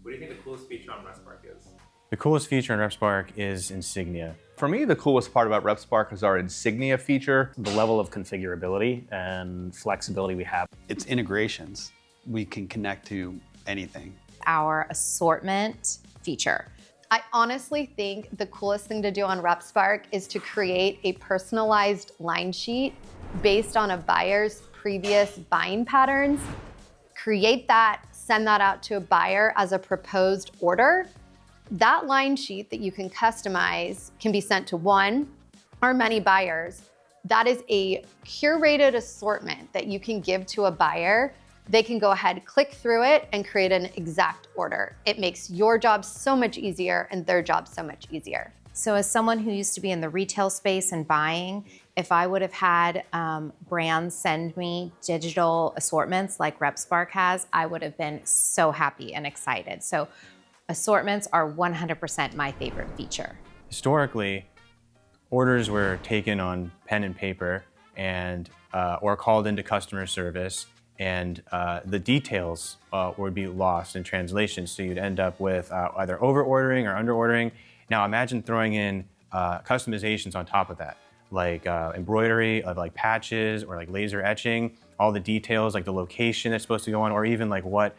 What do you think the coolest feature on RepSpark is? The coolest feature on RepSpark is insignia. For me, the coolest part about RepSpark is our insignia feature. The level of configurability and flexibility we have. It's integrations. We can connect to anything. Our assortment feature. I honestly think the coolest thing to do on RepSpark is to create a personalized line sheet based on a buyer's previous buying patterns. Create that, send that out to a buyer as a proposed order. That line sheet that you can customize can be sent to one or many buyers. That is a curated assortment that you can give to a buyer. They can go ahead, click through it, and create an exact order. It makes your job so much easier and their job so much easier. So as someone who used to be in the retail space and buying, if I would have had brands send me digital assortments like RepSpark has, I would have been so happy and excited. So assortments are 100% my favorite feature. Historically, orders were taken on pen and paper and or called into customer service, and the details would be lost in translation. So you'd end up with either over-ordering or under-ordering. Now imagine throwing in customizations on top of that, like embroidery of like patches or like laser etching, all the details like the location that's supposed to go on, or even like what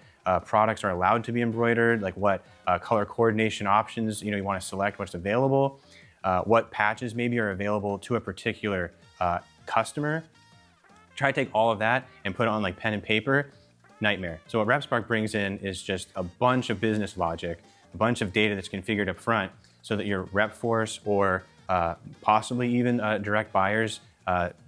products are allowed to be embroidered, like what color coordination options you want to select, what's available, what patches maybe are available to a particular customer. Try to take all of that and put it on like pen and paper, nightmare. So what RepSpark brings in is just a bunch of business logic, a bunch of data that's configured up front so that your rep force or possibly even direct buyers,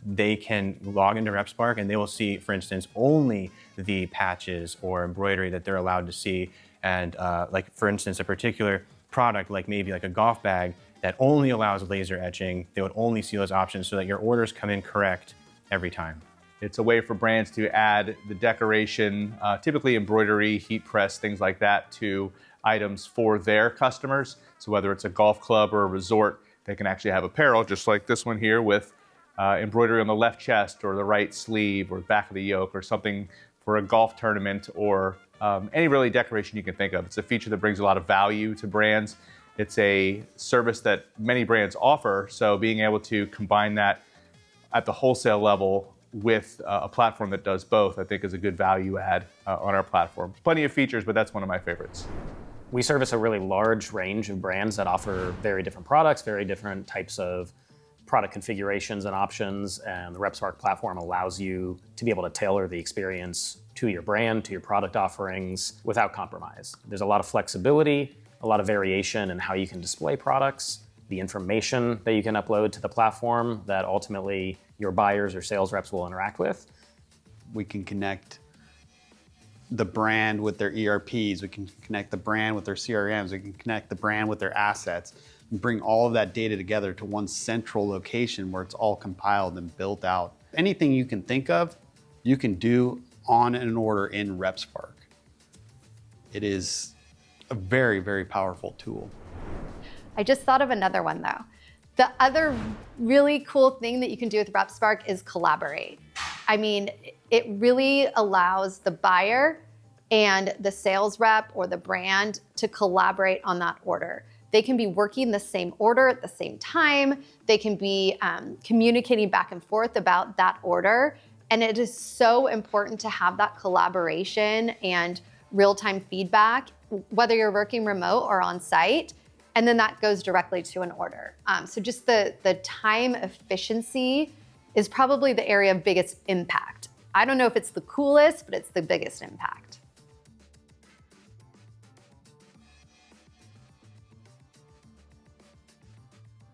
they can log into RepSpark and they will see, for instance, only the patches or embroidery that they're allowed to see. And like, for instance, a particular product, like maybe like a golf bag that only allows laser etching, they would only see those options so that your orders come in correct every time. It's a way for brands to add the decoration, typically embroidery, heat press, things like that, to items for their customers. So whether it's a golf club or a resort, they can actually have apparel, just like this one here, with embroidery on the left chest or the right sleeve or back of the yoke, or something for a golf tournament, or any really decoration you can think of. It's a feature that brings a lot of value to brands. It's a service that many brands offer, so being able to combine that at the wholesale level with a platform that does both, I think is a good value add on our platform. Plenty of features, but that's one of my favorites. We service a really large range of brands that offer very different products, very different types of product configurations and options, and the RepSpark platform allows you to be able to tailor the experience to your brand, to your product offerings without compromise. There's a lot of flexibility, a lot of variation in how you can display products, the information that you can upload to the platform that ultimately your buyers or sales reps will interact with. We can connect the brand with their ERPs. We can connect the brand with their CRMs. We can connect the brand with their assets and bring all of that data together to one central location where it's all compiled and built out. Anything you can think of, you can do on an order in RepSpark. It is a very, very powerful tool. I just thought of another one though. The other really cool thing that you can do with RepSpark is collaborate. I mean, it really allows the buyer and the sales rep or the brand to collaborate on that order. They can be working the same order at the same time. They can be communicating back and forth about that order. And it is so important to have that collaboration and real-time feedback, whether you're working remote or on site. And then that goes directly to an order. So just the time efficiency is probably the area of biggest impact. I don't know if it's the coolest, but it's the biggest impact.